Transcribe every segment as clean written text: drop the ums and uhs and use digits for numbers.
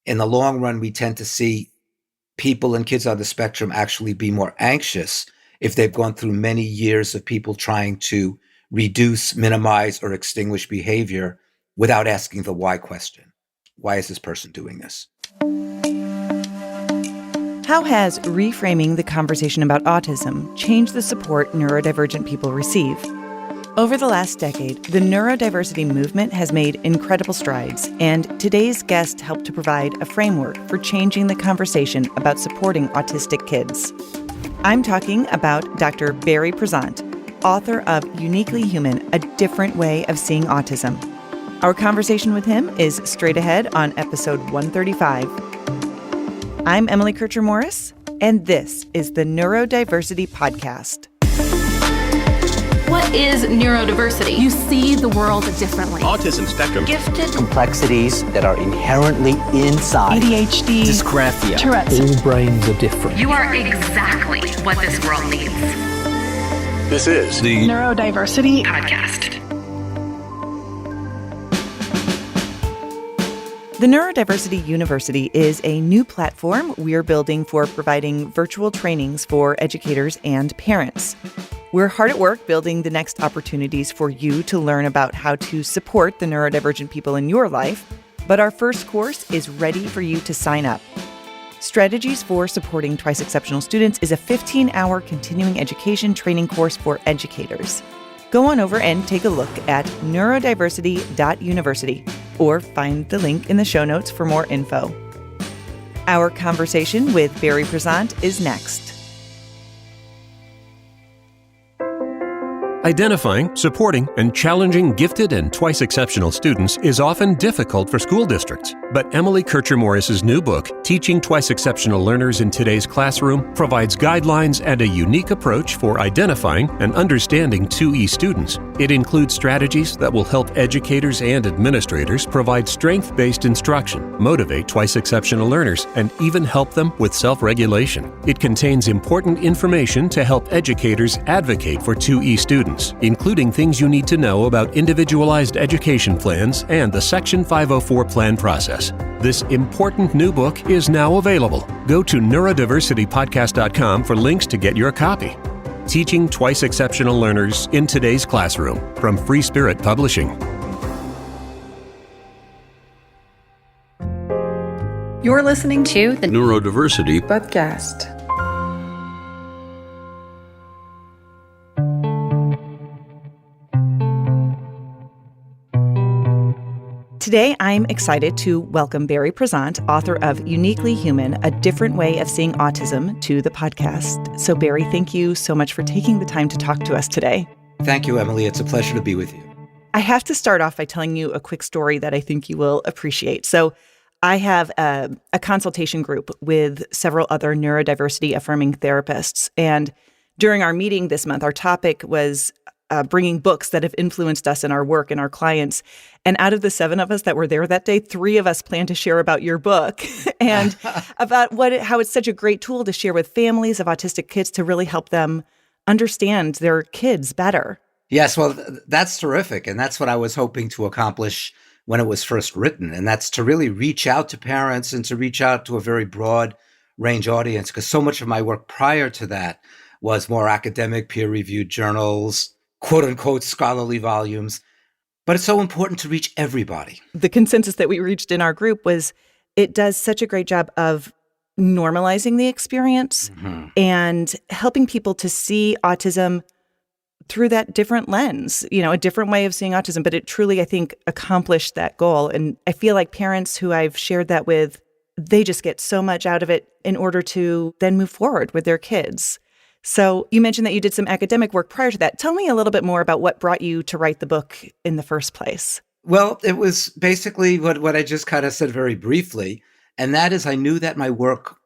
in the long run, we tend to see people and kids on the spectrum actually be more anxious if they've gone through many years of people trying to reduce, minimize, or extinguish behavior without asking the why question. Why is this person doing this? How has reframing the conversation about autism changed the support neurodivergent people receive? Over the last decade, the neurodiversity movement has made incredible strides, and today's guest helped to provide a framework for changing the conversation about supporting autistic kids. I'm talking about Dr. Barry Prizant, author of Uniquely Human, A Different Way of Seeing Autism. Our conversation with him is straight ahead on episode 135. I'm Emily Kircher-Morris, and this is the Neurodiversity Podcast. What is neurodiversity? You see the world differently. Autism spectrum. Gifted. Complexities that are inherently inside. ADHD. Dysgraphia. Tourette's. All brains are different. You are exactly what this world needs. This is the Neurodiversity Podcast. The Neurodiversity University is a new platform we're building for providing virtual trainings for educators and parents. We're hard at work building the next opportunities for you to learn about how to support the neurodivergent people in your life, but our first course is ready for you to sign up. Strategies for Supporting Twice Exceptional Students is a 15-hour continuing education training course for educators. Go on over and take a look at neurodiversity.university or find the link in the show notes for more info. Our conversation with Barry Prizant is next. Identifying, supporting, and challenging gifted and twice exceptional students is often difficult for school districts. But Emily Kircher-Morris's new book, Teaching Twice Exceptional Learners in Today's Classroom, provides guidelines and a unique approach for identifying and understanding 2E students. It includes strategies that will help educators and administrators provide strength-based instruction, motivate twice exceptional learners, and even help them with self-regulation. It contains important information to help educators advocate for 2E students, including things you need to know about individualized education plans and the Section 504 plan process. This important new book is now available. Go to neurodiversitypodcast.com for links to get your copy. Teaching Twice Exceptional Learners in Today's Classroom from Free Spirit Publishing. You're listening to the Neurodiversity Podcast. Today, I'm excited to welcome Barry Prizant, author of Uniquely Human, A Different Way of Seeing Autism, to the podcast. So, Barry, thank you so much for taking the time to talk to us today. Thank you, Emily. It's a pleasure to be with you. I have to start off by telling you a quick story that I think you will appreciate. So, I have a consultation group with several other neurodiversity-affirming therapists. And during our meeting this month, our topic was bringing books that have influenced us in our work and our clients. And out of the 7 of us that were there that day, 3 of us planned to share about your book and about how it's such a great tool to share with families of autistic kids to really help them understand their kids better. Yes, well, that's terrific. And that's what I was hoping to accomplish when it was first written. And that's to really reach out to parents and to reach out to a very broad range audience, because so much of my work prior to that was more academic, peer-reviewed journals, quote-unquote scholarly volumes. But it's so important to reach everybody. The consensus that we reached in our group was it does such a great job of normalizing the experience and helping people to see autism through that different lens, a different way of seeing autism. But it truly, I think, accomplished that goal. And I feel like parents who I've shared that with, they just get so much out of it in order to then move forward with their kids. So you mentioned that you did some academic work prior to that. Tell me a little bit more about what brought you to write the book in the first place. Well, it was basically what I just kind of said very briefly. And that is, I knew that my work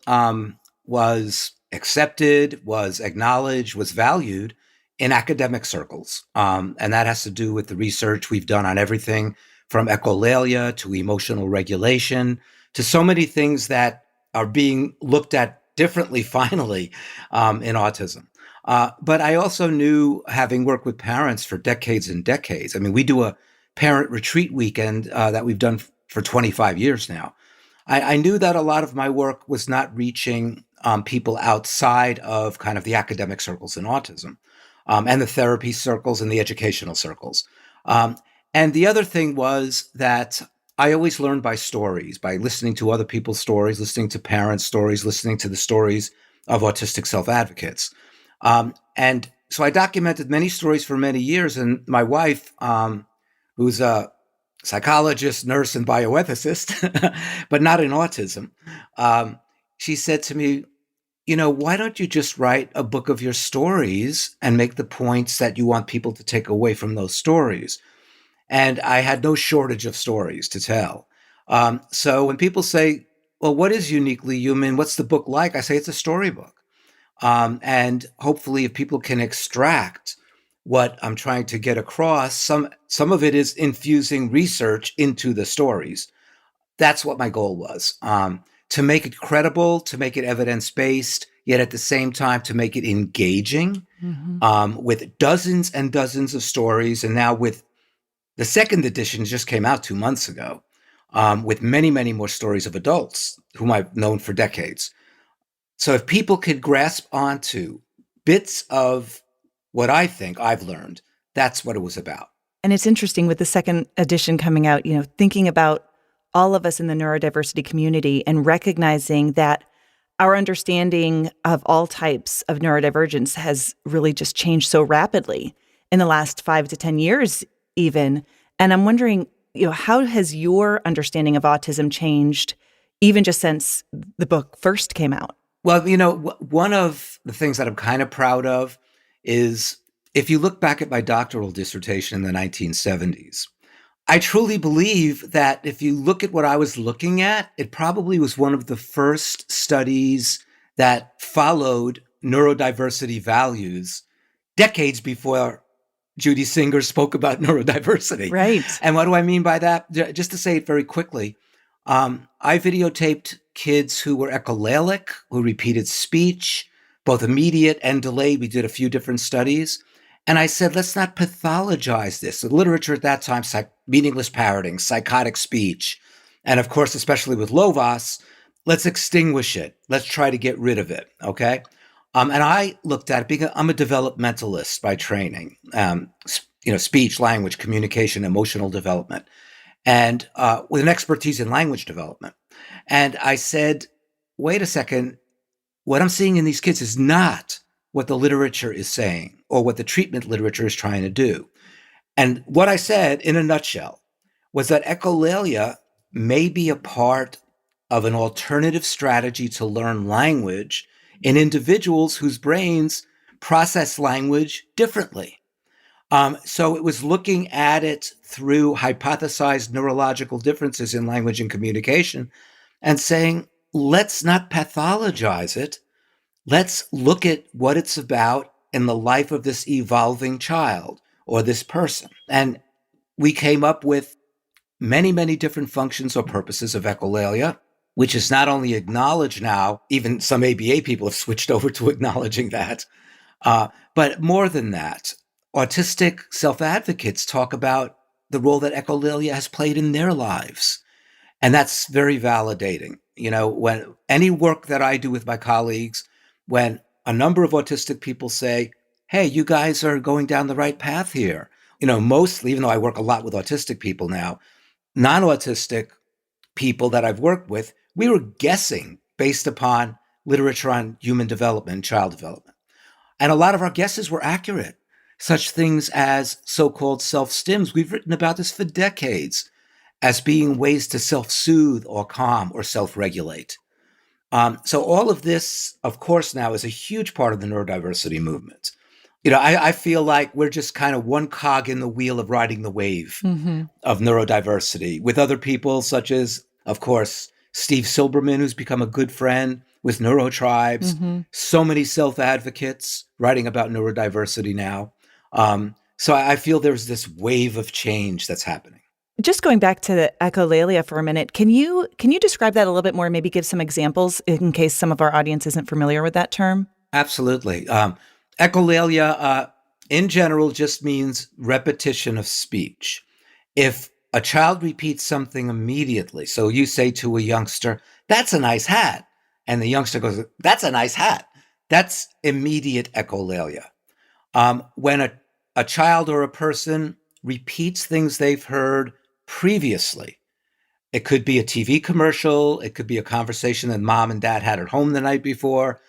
was accepted, was acknowledged, was valued in academic circles. And that has to do with the research we've done on everything from echolalia to emotional regulation to so many things that are being looked at differently, finally, in autism. But I also knew, having worked with parents for decades and decades, I mean, we do a parent retreat weekend that we've done for 25 years now. I knew that a lot of my work was not reaching people outside of kind of the academic circles in autism, and the therapy circles and the educational circles. And the other thing was that I always learned by stories, by listening to other people's stories, listening to parents' stories, listening to the stories of autistic self-advocates. And so I documented many stories for many years. And my wife, who's a psychologist, nurse, and bioethicist, but not in autism, she said to me, why don't you just write a book of your stories and make the points that you want people to take away from those stories? And I had no shortage of stories to tell. So when people say, well, what is uniquely human? What's the book like? I say it's a storybook. And hopefully if people can extract what I'm trying to get across, some of it is infusing research into the stories. That's what my goal was, to make it credible, to make it evidence-based, yet at the same time to make it engaging, with dozens and dozens of stories. And now with the second edition just came out 2 months ago, with many, many more stories of adults whom I've known for decades. So if people could grasp onto bits of what I think I've learned, that's what it was about. And it's interesting with the second edition coming out, thinking about all of us in the neurodiversity community and recognizing that our understanding of all types of neurodivergence has really just changed so rapidly in the last 5 to 10 years even. And I'm wondering, how has your understanding of autism changed even just since the book first came out? Well, one of the things that I'm kind of proud of is if you look back at my doctoral dissertation in the 1970s, I truly believe that if you look at what I was looking at, it probably was one of the first studies that followed neurodiversity values decades before Judy Singer spoke about neurodiversity. Right. And what do I mean by that? Just to say it very quickly, I videotaped kids who were echolalic, who repeated speech, both immediate and delayed. We did a few different studies. And I said, let's not pathologize this. The literature at that time, meaningless parroting, psychotic speech, and of course, especially with Lovaas, let's extinguish it. Let's try to get rid of it, okay? And I looked at it because I'm a developmentalist by training, speech, language, communication, emotional development, and with an expertise in language development. And I said, wait a second, what I'm seeing in these kids is not what the literature is saying or what the treatment literature is trying to do. And what I said in a nutshell was that echolalia may be a part of an alternative strategy to learn language in individuals whose brains process language differently. So it was looking at it through hypothesized neurological differences in language and communication and saying, let's not pathologize it. Let's look at what it's about in the life of this evolving child or this person. And we came up with many, many different functions or purposes of echolalia, which is not only acknowledged now, even some ABA people have switched over to acknowledging that, but more than that, autistic self-advocates talk about the role that echolalia has played in their lives. And that's very validating. When any work that I do with my colleagues, when a number of autistic people say, hey, you guys are going down the right path here. Mostly, even though I work a lot with autistic people now, non-autistic people that I've worked with, we were guessing based upon literature on human development, child development. And a lot of our guesses were accurate. Such things as so-called self-stims. We've written about this for decades as being ways to self-soothe or calm or self-regulate. So all of this, of course, now is a huge part of the neurodiversity movement. I feel like we're just kind of one cog in the wheel of riding the wave of neurodiversity with other people such as, of course, Steve Silberman, who's become a good friend with Neurotribes, so many self-advocates writing about neurodiversity now. So I feel there's this wave of change that's happening. Just going back to the echolalia for a minute, can you describe that a little bit more, maybe give some examples in case some of our audience isn't familiar with that term? Absolutely. Echolalia, in general, just means repetition of speech. If a child repeats something immediately, so you say to a youngster, "That's a nice hat," and the youngster goes, "That's a nice hat," that's immediate echolalia. When a child or a person repeats things they've heard previously, it could be a TV commercial, it could be a conversation that mom and dad had at home the night before.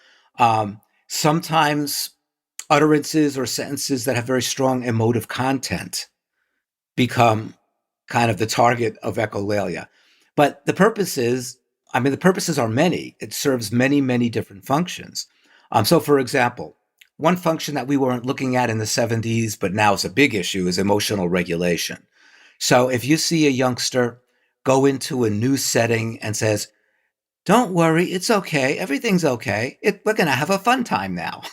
Sometimes utterances or sentences that have very strong emotive content become kind of the target of echolalia. But the purposes are many. It serves many, many different functions. So, for example, one function that we weren't looking at in the 70s, but now is a big issue, is emotional regulation. So if you see a youngster go into a new setting and says, "Don't worry, it's okay, everything's okay, we're going to have a fun time now,"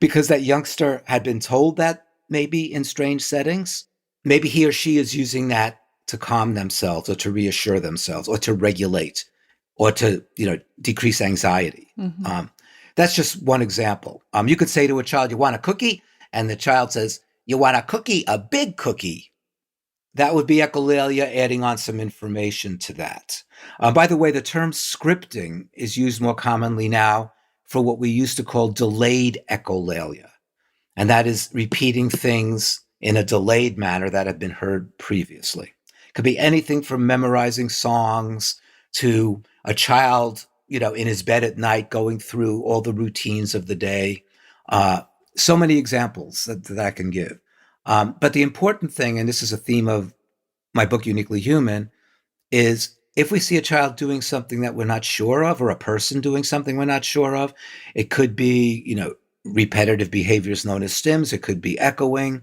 because that youngster had been told that maybe in strange settings, maybe he or she is using that to calm themselves or to reassure themselves or to regulate or to, decrease anxiety. Mm-hmm. That's just one example. You could say to a child, "You want a cookie?" And the child says, "You want a cookie, a big cookie." That would be echolalia, adding on some information to that. By the way, the term scripting is used more commonly now for what we used to call delayed echolalia. And that is repeating things in a delayed manner that have been heard previously. It could be anything from memorizing songs to a child, in his bed at night going through all the routines of the day. So many examples that I can give. But the important thing, and this is a theme of my book, Uniquely Human, is if we see a child doing something that we're not sure of, or a person doing something we're not sure of, it could be, repetitive behaviors known as stims. It could be echoing.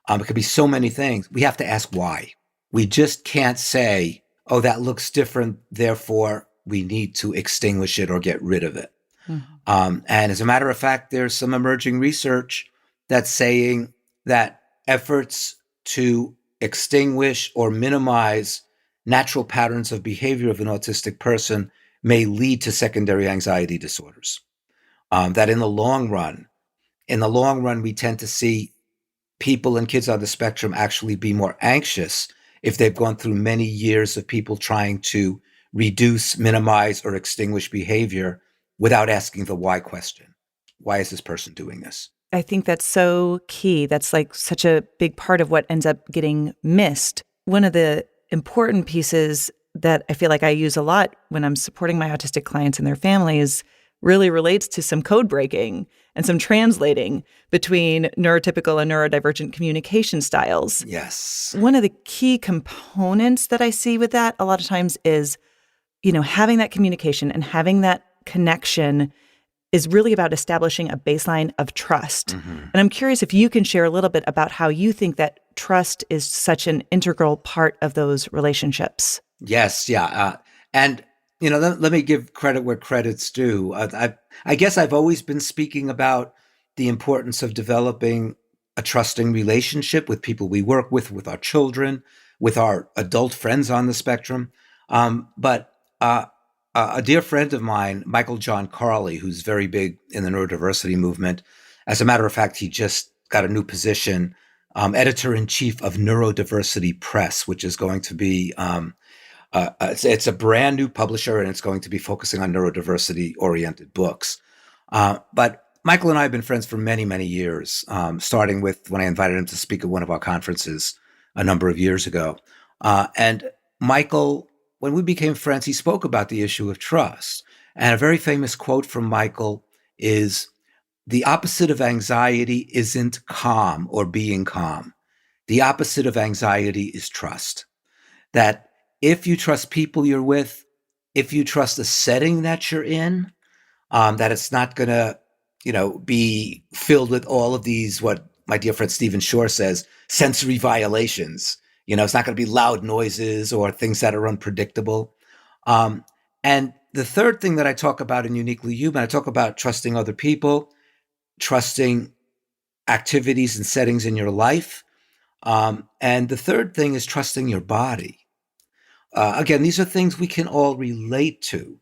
It could be so many things. We have to ask why. We just can't say, "Oh, that looks different, therefore we need to extinguish it or get rid of it." Mm-hmm. And as a matter of fact, there's some emerging research that's saying that efforts to extinguish or minimize natural patterns of behavior of an autistic person may lead to secondary anxiety disorders. That in the long run, we tend to see people and kids on the spectrum actually be more anxious if they've gone through many years of people trying to reduce, minimize, or extinguish behavior without asking the why question. Why is this person doing this? I think that's so key. That's like such a big part of what ends up getting missed. One of the important pieces that I feel like I use a lot when I'm supporting my autistic clients and their families really relates to some code breaking and some translating between neurotypical and neurodivergent communication styles. Yes. One of the key components that I see with that a lot of times is, having that communication and having that connection is really about establishing a baseline of trust. Mm-hmm. And I'm curious if you can share a little bit about how you think that trust is such an integral part of those relationships. Yes, yeah. And, let me give credit where credit's due. I guess I've always been speaking about the importance of developing a trusting relationship with people we work with our children, with our adult friends on the spectrum. But a dear friend of mine, Michael John Carley, who's very big in the neurodiversity movement. As a matter of fact, he just got a new position, editor-in-chief of Neurodiversity Press, which is going to be, it's a brand new publisher, and it's going to be focusing on neurodiversity-oriented books. But Michael and I have been friends for many, many years, starting with when I invited him to speak at one of our conferences a number of years ago. And Michael, when we became friends, he spoke about the issue of trust. And a very famous quote from Michael is, "The opposite of anxiety isn't calm or being calm. The opposite of anxiety is trust." That if you trust people you're with, if you trust the setting that you're in, that it's not going to, be filled with all of these, what my dear friend Stephen Shore says, sensory violations. It's not going to be loud noises or things that are unpredictable. And the third thing that I talk about in Uniquely Human, I talk about trusting other people, trusting activities and settings in your life. And the third thing is trusting your body. Again, these are things we can all relate to.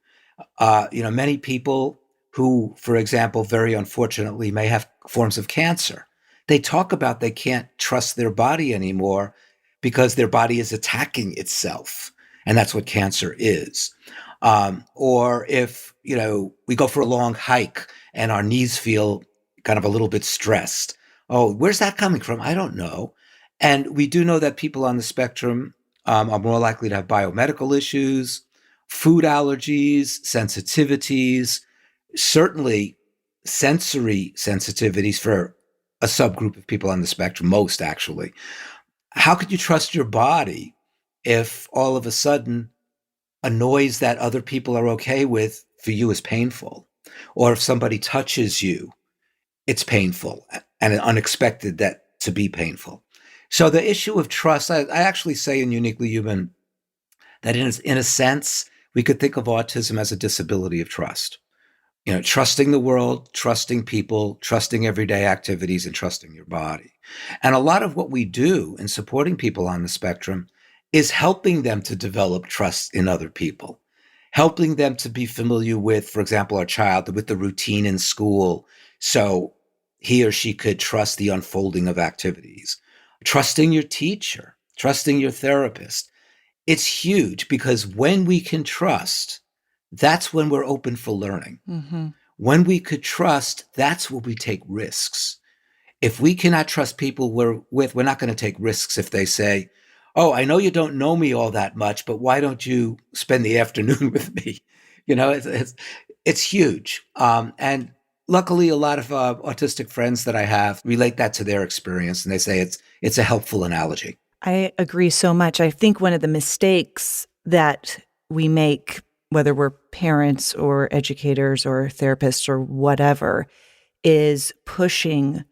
Many people who, for example, very unfortunately may have forms of cancer, they talk about they can't trust their body anymore because their body is attacking itself. And that's what cancer is. Or if, we go for a long hike and our knees feel kind of a little bit stressed. Oh, where's that coming from? I don't know. And we do know that people on the spectrum are more likely to have biomedical issues, food allergies, sensitivities, certainly sensory sensitivities for a subgroup of people on the spectrum, most actually. How could you trust your body if all of a sudden a noise that other people are okay with for you is painful? Or if somebody touches you, it's painful and unexpected that to be painful. So the issue of trust, I actually say in Uniquely Human that in a sense, we could think of autism as a disability of trust. Trusting the world, trusting people, trusting everyday activities, and trusting your body. And a lot of what we do in supporting people on the spectrum is helping them to develop trust in other people, helping them to be familiar with, for example, our child with the routine in school, so he or she could trust the unfolding of activities, trusting your teacher, trusting your therapist. It's huge because when we can trust, that's when we're open for learning. Mm-hmm. When we could trust, that's when we take risks. If we cannot trust people we're with, we're not going to take risks if they say, oh, I know you don't know me all that much, but why don't you spend the afternoon with me? It's huge. And luckily, a lot of autistic friends that I have relate that to their experience, and they say it's a helpful analogy. I agree so much. I think one of the mistakes that we make, whether we're parents or educators or therapists or whatever, is pushing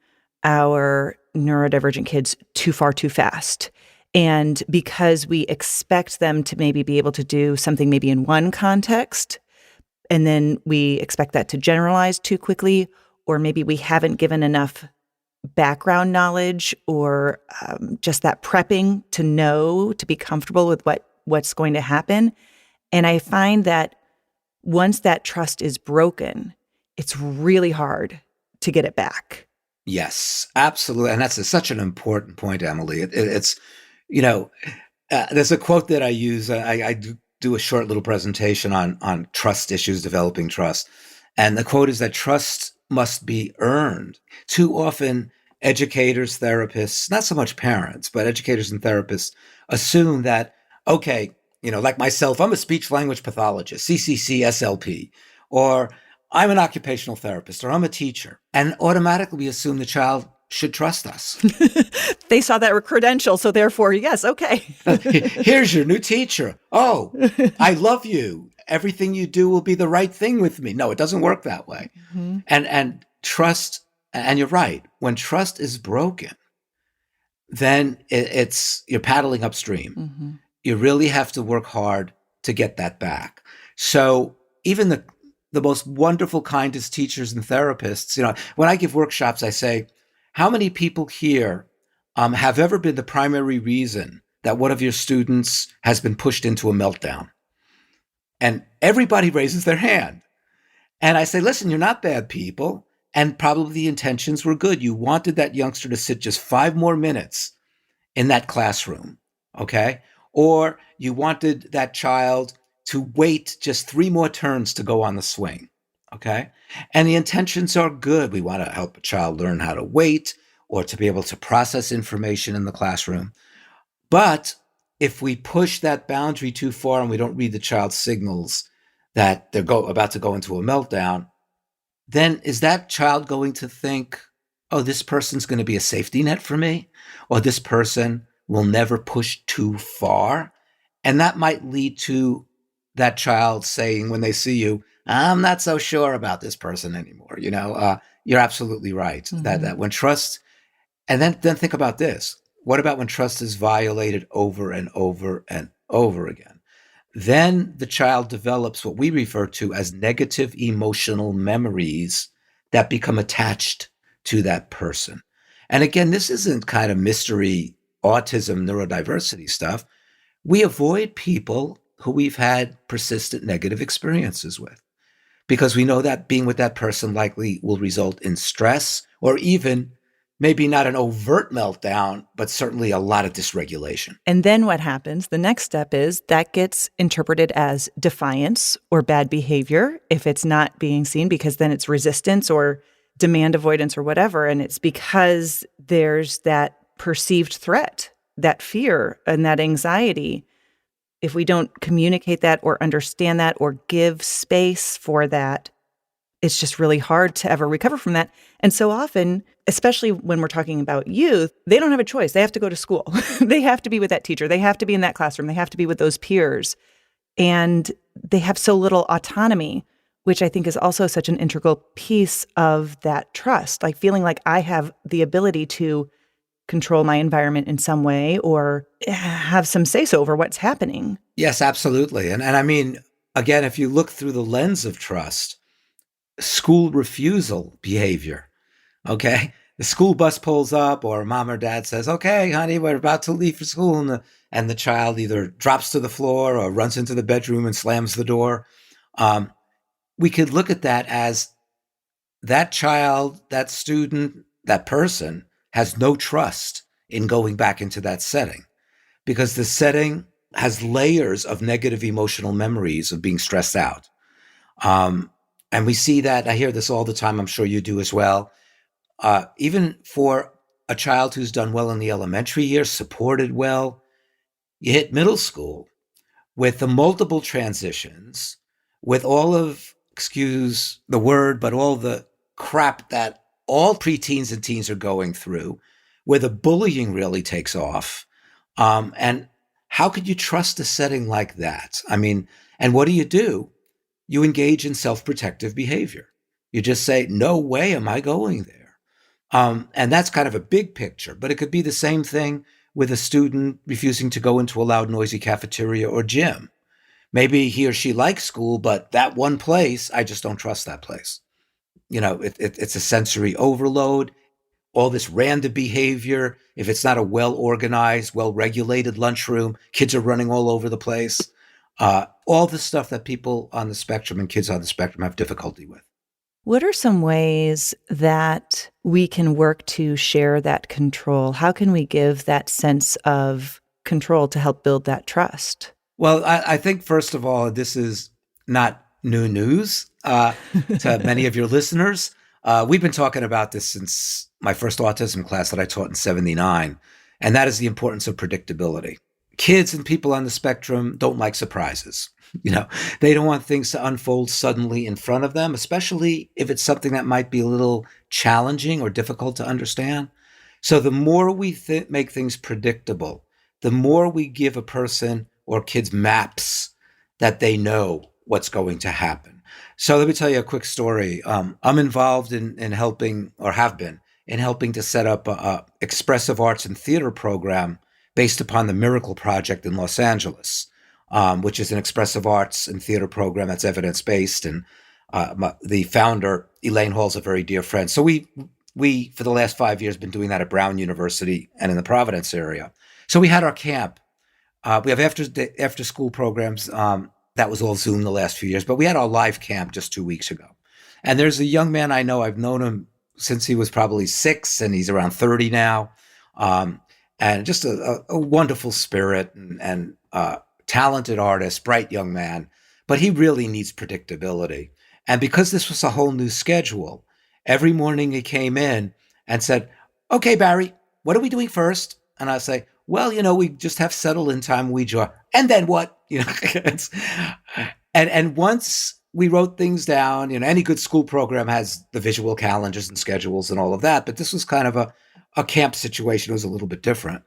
our neurodivergent kids too far too fast. And because we expect them to maybe be able to do something maybe in one context, and then we expect that to generalize too quickly, or maybe we haven't given enough background knowledge or just that prepping to know, to be comfortable with what's going to happen. And I find that once that trust is broken, it's really hard to get it back. Yes, absolutely. And that's such an important point, Emily. It's, there's a quote that I use. I do a short little presentation on trust issues, developing trust. And the quote is that trust must be earned. Too often, educators, therapists, not so much parents, but educators and therapists assume that, okay, like myself, I'm a speech language pathologist, CCC-SLP, or I'm an occupational therapist, or I'm a teacher. And automatically we assume the child should trust us. They saw that credential, so therefore, yes, okay. Here's your new teacher. Oh, I love you. Everything you do will be the right thing with me. No, it doesn't work that way. Mm-hmm. And trust, and you're right, when trust is broken, then you're paddling upstream. Mm-hmm. You really have to work hard to get that back. So even the most wonderful, kindest teachers and therapists, when I give workshops, I say, how many people here have ever been the primary reason that one of your students has been pushed into a meltdown? And everybody raises their hand. And I say, listen, you're not bad people. And probably the intentions were good. You wanted that youngster to sit just 5 more minutes in that classroom, okay? Or you wanted that child to wait just 3 more turns to go on the swing, okay? And the intentions are good. We want to help a child learn how to wait or to be able to process information in the classroom. But if we push that boundary too far and we don't read the child's signals that they're about to go into a meltdown, then is that child going to think, oh, this person's going to be a safety net for me, or this person will never push too far? And that might lead to that child saying when they see you, I'm not so sure about this person anymore. You're absolutely right. Mm-hmm. That when trust, and then think about this. What about when trust is violated over and over and over again? Then the child develops what we refer to as negative emotional memories that become attached to that person. And again, this isn't kind of mystery autism, neurodiversity stuff. We avoid people who we've had persistent negative experiences with because we know that being with that person likely will result in stress or even maybe not an overt meltdown, but certainly a lot of dysregulation. And then what happens? The next step is that gets interpreted as defiance or bad behavior if it's not being seen, because then it's resistance or demand avoidance or whatever. And it's because there's that perceived threat, that fear and that anxiety. If we don't communicate that or understand that or give space for that, it's just really hard to ever recover from that. And so often, especially when we're talking about youth, they don't have a choice. They have to go to school. They have to be with that teacher. They have to be in that classroom. They have to be with those peers. And they have so little autonomy, which I think is also such an integral piece of that trust, like feeling like I have the ability to control my environment in some way or have some say-so over what's happening. Yes, absolutely. And I mean, again, if you look through the lens of trust, school refusal behavior, okay? The school bus pulls up or mom or dad says, okay, honey, we're about to leave for school. And the child either drops to the floor or runs into the bedroom and slams the door. We could look at that as that child, that student, that person has no trust in going back into that setting because the setting has layers of negative emotional memories of being stressed out. And we see that, I hear this all the time, I'm sure you do as well. Even for a child who's done well in the elementary years, supported well, you hit middle school with the multiple transitions, with all of, excuse the word, but all the crap that all preteens and teens are going through, where the bullying really takes off. And how could you trust a setting like that? I mean, and what do? You engage in self-protective behavior. You just say, no way am I going there. And that's kind of a big picture, but it could be the same thing with a student refusing to go into a loud, noisy cafeteria or gym. Maybe he or she likes school, but that one place, I just don't trust that place. You know, it's a sensory overload, all this random behavior. If it's not a well-organized, well-regulated lunchroom, kids are running all over the place. All the stuff that people on the spectrum and kids on the spectrum have difficulty with. What are some ways that we can work to share that control? How can we give that sense of control to help build that trust? Well, I think, first of all, this is not new news to many of your listeners. We've been talking about this since my first autism class that I taught in '79, and that is the importance of predictability. Kids and people on the spectrum don't like surprises. You know, they don't want things to unfold suddenly in front of them, especially if it's something that might be a little challenging or difficult to understand. So the more we make things predictable, the more we give a person or kids maps that they know what's going to happen. So let me tell you a quick story. I'm involved in helping, or have been, in helping to set up a expressive arts and theater program based upon the Miracle Project in Los Angeles, which is an expressive arts and theater program that's evidence-based. And the founder, Elaine Hall, is a very dear friend. So we, for the last 5 years, been doing that at Brown University and in the Providence area. So we had our camp. We have after school programs. That was all Zoom the last few years, but we had our live camp just 2 weeks ago. And there's a young man I know, I've known him since he was probably 6 and he's around 30 now. And just a wonderful spirit and talented artist, bright young man, but he really needs predictability. And because this was a whole new schedule, every morning he came in and said, okay, Barry, what are we doing first? And I say, well, you know, we just have settle-in time, we draw. And then what? You know, and once we wrote things down, you know, any good school program has the visual calendars and schedules and all of that, but this was kind of a camp situation. It was a little bit different.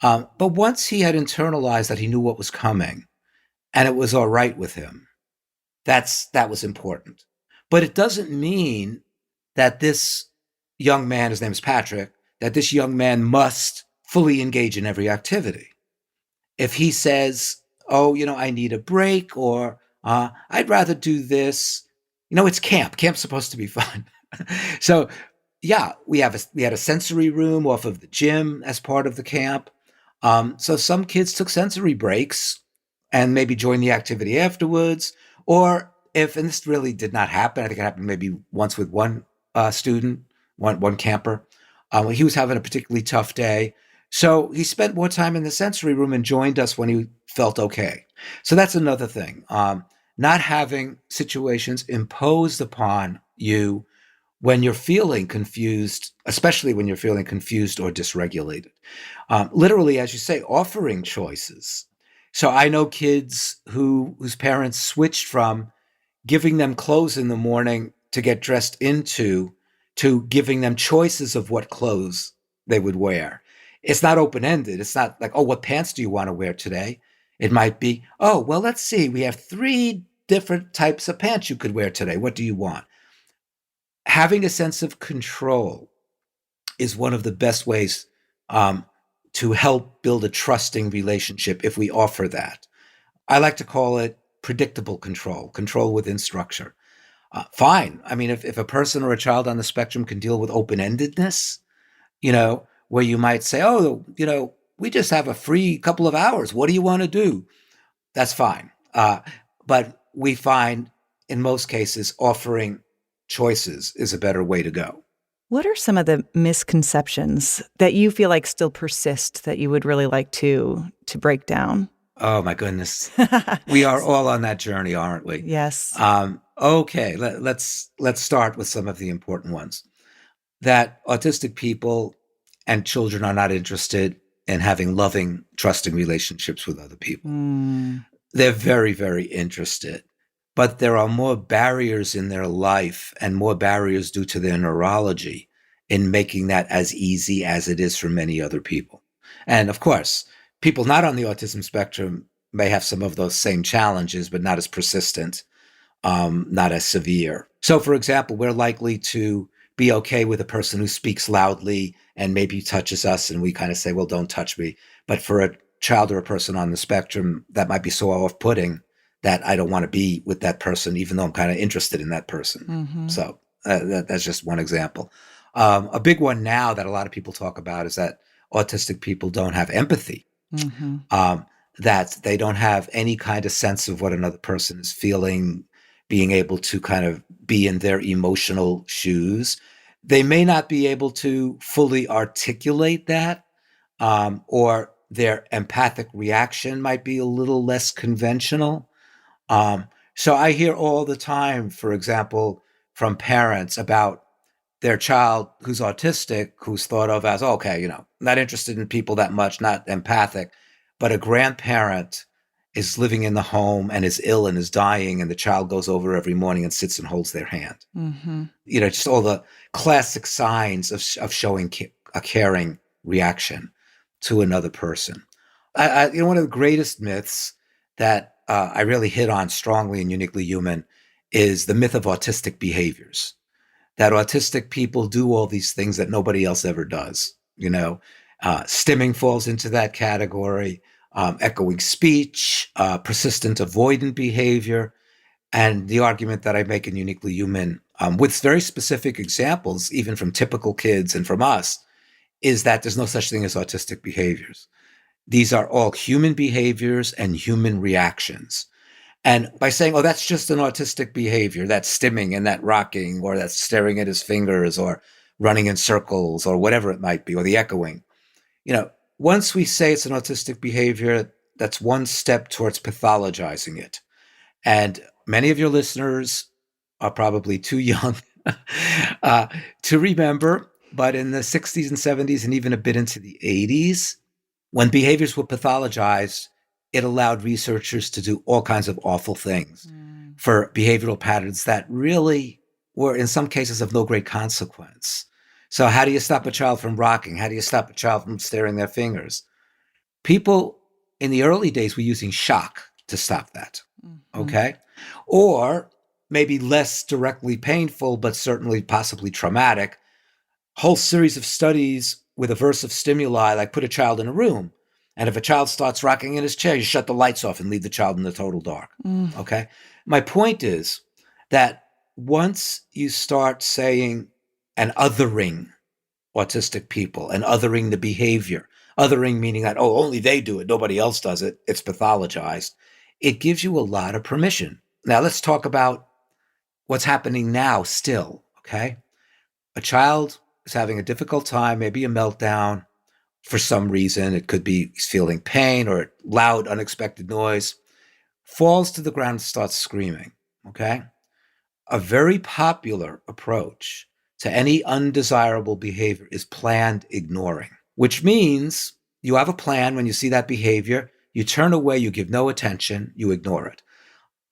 But once he had internalized that he knew what was coming and it was all right with him, that was important. But it doesn't mean that this young man, his name is Patrick, that this young man must fully engage in every activity. If he says, oh, you know, I need a break, or I'd rather do this, you know, it's camp. Camp's supposed to be fun. So yeah, we had a sensory room off of the gym as part of the camp. So some kids took sensory breaks and maybe joined the activity afterwards. Or and this really did not happen, I think it happened maybe once with one student, one camper. He was having a particularly tough day. So he spent more time in the sensory room and joined us when he felt okay. So that's another thing. Not having situations imposed upon you when you're feeling confused, especially when you're feeling confused or dysregulated. Literally, as you say, offering choices. So I know kids whose parents switched from giving them clothes in the morning to get dressed into to giving them choices of what clothes they would wear. It's not open-ended. It's not like, oh, what pants do you want to wear today? It might be, oh, well, let's see. We have 3 different types of pants you could wear today. What do you want? Having a sense of control is one of the best ways to help build a trusting relationship if we offer that. I like to call it predictable control, control within structure. Fine. I mean, if a person or a child on the spectrum can deal with open-endedness, where you might say, oh, we just have a free couple of hours. What do you want to do? That's fine. But we find in most cases offering choices is a better way to go. What are some of the misconceptions that you feel like still persist that you would really like to break down? Oh, my goodness. We are all on that journey, aren't we? Yes. Okay, let's start with some of the important ones. That autistic people and children are not interested in having loving, trusting relationships with other people. They're very, very interested. But there are more barriers in their life and more barriers due to their neurology in making that as easy as it is for many other people. And of course, people not on the autism spectrum may have some of those same challenges, but not as persistent, not as severe. So, for example, we're likely to be okay with a person who speaks loudly and maybe touches us, and we kind of say, well, don't touch me. But for a child or a person on the spectrum, that might be so off-putting that I don't want to be with that person, even though I'm kind of interested in that person. Mm-hmm. So that's just one example. A big one now that a lot of people talk about is that autistic people don't have empathy, that they don't have any kind of sense of what another person is feeling, being able to kind of be in their emotional shoes. They may not be able to fully articulate that, or their empathic reaction might be a little less conventional. So I hear all the time, for example, from parents about their child who's autistic, who's thought of as, okay, not interested in people that much, not empathic, but a grandparent is living in the home and is ill and is dying, and the child goes over every morning and sits and holds their hand. Mm-hmm. Just all the classic signs of showing a caring reaction to another person. One of the greatest myths that I really hit on strongly and uniquely human is the myth of autistic behaviors. That autistic people do all these things that nobody else ever does. Stimming falls into that category, echoing speech, persistent avoidant behavior. And the argument that I make in Uniquely Human, with very specific examples, even from typical kids and from us, is that there's no such thing as autistic behaviors. These are all human behaviors and human reactions. And by saying, oh, that's just an autistic behavior, that's stimming and that rocking, or that's staring at his fingers, or running in circles, or whatever it might be, or the echoing. Once we say it's an autistic behavior, that's one step towards pathologizing it. And many of your listeners are probably too young to remember, but in the 60s and 70s and even a bit into the 80s, when behaviors were pathologized, it allowed researchers to do all kinds of awful things for behavioral patterns that really were, in some cases, of no great consequence. So how do you stop a child from rocking? How do you stop a child from staring their fingers? People in the early days were using shock to stop that, okay? Or maybe less directly painful, but certainly possibly traumatic, whole series of studies with aversive stimuli, like put a child in a room. And if a child starts rocking in his chair, you shut the lights off and leave the child in the total dark, okay? My point is that once you start saying and othering autistic people and othering the behavior, othering meaning that, oh, only they do it, nobody else does it, it's pathologized, it gives you a lot of permission. Now let's talk about what's happening now still, okay? A child is having a difficult time, maybe a meltdown for some reason. It could be he's feeling pain or loud, unexpected noise, falls to the ground and starts screaming, okay? A very popular approach to any undesirable behavior is planned ignoring, which means you have a plan. When you see that behavior, you turn away, you give no attention, you ignore it.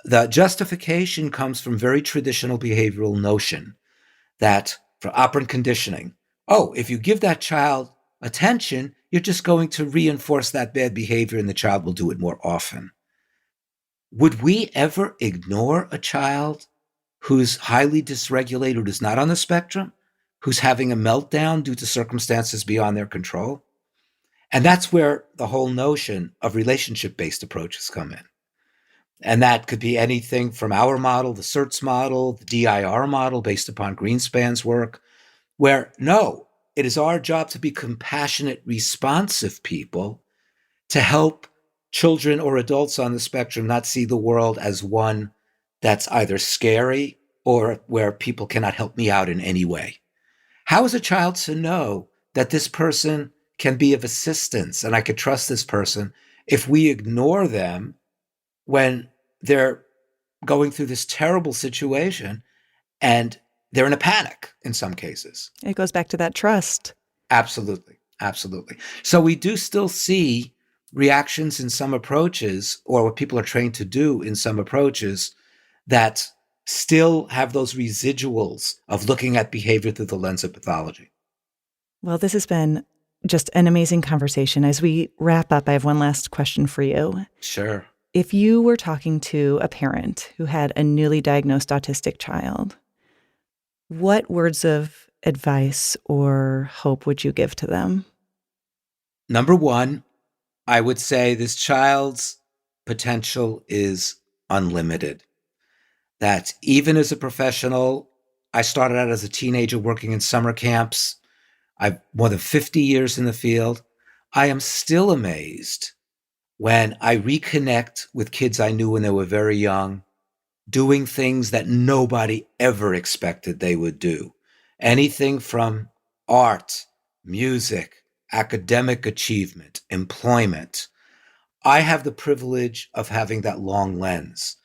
The justification comes from very traditional behavioral notion that for operant conditioning, oh, if you give that child attention, you're just going to reinforce that bad behavior and the child will do it more often. Would we ever ignore a child who's highly dysregulated, who's not on the spectrum, who's having a meltdown due to circumstances beyond their control? And that's where the whole notion of relationship-based approaches come in. And that could be anything from our model, the CERTS model, the DIR model based upon Greenspan's work, where no, it is our job to be compassionate, responsive people to help children or adults on the spectrum not see the world as one that's either scary or where people cannot help me out in any way. How is a child to know that this person can be of assistance and I could trust this person if we ignore them when they're going through this terrible situation and they're in a panic in some cases? It goes back to that trust. Absolutely. Absolutely. So we do still see reactions in some approaches, or what people are trained to do in some approaches, that still have those residuals of looking at behavior through the lens of pathology. Well, this has been just an amazing conversation. As we wrap up, I have one last question for you. Sure. If you were talking to a parent who had a newly diagnosed autistic child, what words of advice or hope would you give to them? Number one, I would say this child's potential is unlimited. That even as a professional, I started out as a teenager working in summer camps. I've more than 50 years in the field. I am still amazed when I reconnect with kids I knew when they were very young, doing things that nobody ever expected they would do. Anything from art, music, academic achievement, employment. I have the privilege of having that long lens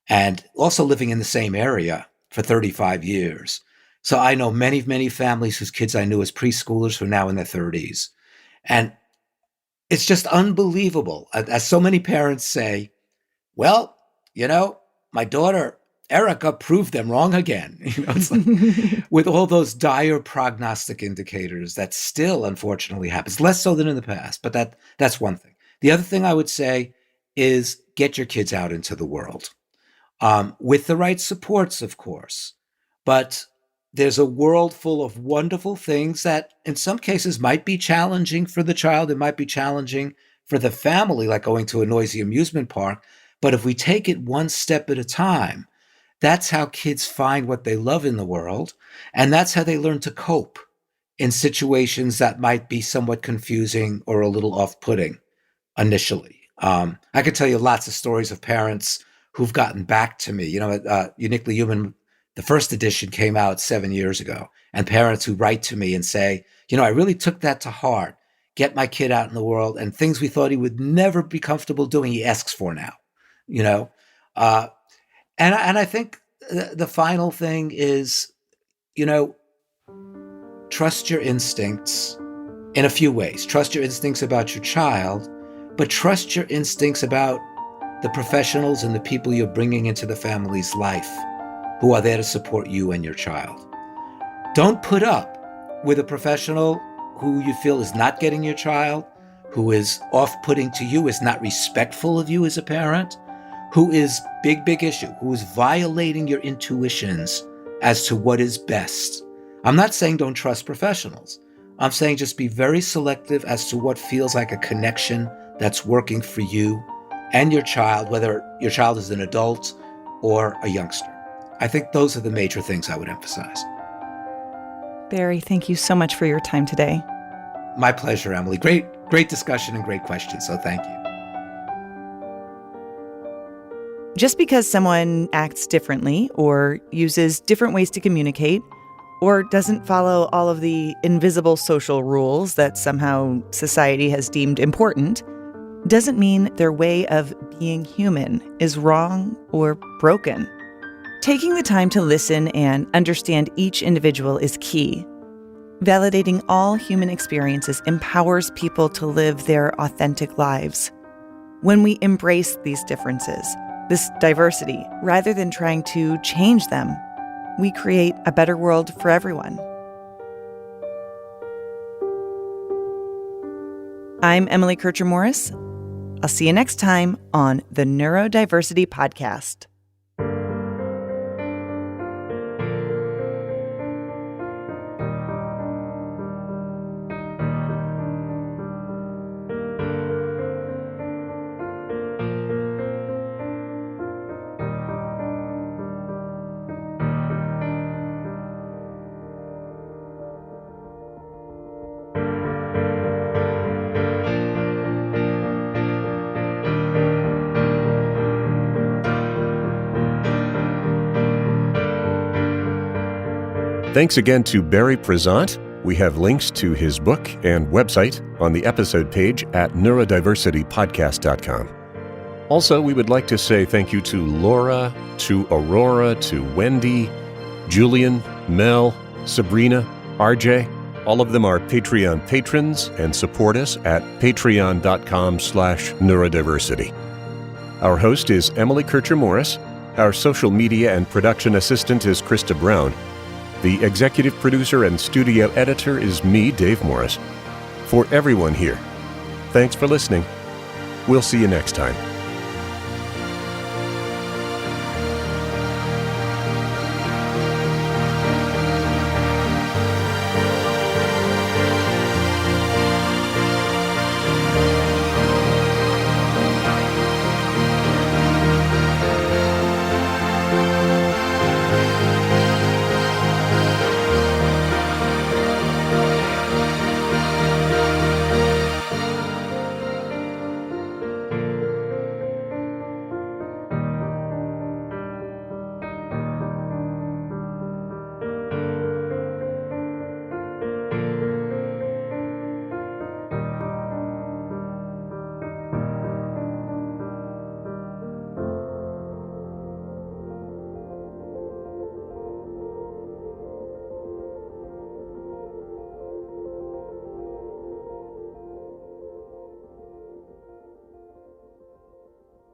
and also living in the same area for 35 years. So I know many, many families whose kids I knew as preschoolers who are now in their 30s. And it's just unbelievable. As so many parents say, well, my daughter, Erica, proved them wrong again. It's like with all those dire prognostic indicators that still unfortunately happens, less so than in the past, but that's one thing. The other thing I would say is get your kids out into the world with the right supports, of course. But there's a world full of wonderful things that in some cases might be challenging for the child. It might be challenging for the family, like going to a noisy amusement park. But if we take it one step at a time, that's how kids find what they love in the world. And that's how they learn to cope in situations that might be somewhat confusing or a little off-putting initially. I could tell you lots of stories of parents who've gotten back to me. Uniquely Human, the first edition came out 7 years ago, and parents who write to me and say, I really took that to heart, get my kid out in the world, and things we thought he would never be comfortable doing, he asks for now, And I think the final thing is, trust your instincts in a few ways. Trust your instincts about your child, but trust your instincts about the professionals and the people you're bringing into the family's life who are there to support you and your child. Don't put up with a professional who you feel is not getting your child, who is off-putting to you, is not respectful of you as a parent, who is big issue, who is violating your intuitions as to what is best. I'm not saying don't trust professionals. I'm saying just be very selective as to what feels like a connection that's working for you and your child, whether your child is an adult or a youngster. I think those are the major things I would emphasize. Barry, thank you so much for your time today. My pleasure, Emily. Great discussion and great questions, so thank you. Just because someone acts differently or uses different ways to communicate or doesn't follow all of the invisible social rules that somehow society has deemed important, doesn't mean their way of being human is wrong or broken. Taking the time to listen and understand each individual is key. Validating all human experiences empowers people to live their authentic lives. When we embrace these differences, this diversity, rather than trying to change them, we create a better world for everyone. I'm Emily Kircher-Morris. I'll see you next time on the Neurodiversity Podcast. Thanks again to Barry Prizant. We have links to his book and website on the episode page at neurodiversitypodcast.com. Also, we would like to say thank you to Laura, to Aurora, to Wendy, Julian, Mel, Sabrina, RJ. All of them are Patreon patrons and support us at patreon.com/neurodiversity. Our host is Emily Kircher-Morris. Our social media and production assistant is Krista Brown. The executive producer and studio editor is me, Dave Morris. For everyone here, thanks for listening. We'll see you next time.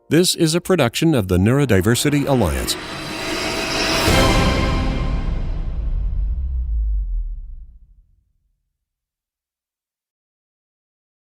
This is a production of the Neurodiversity Alliance.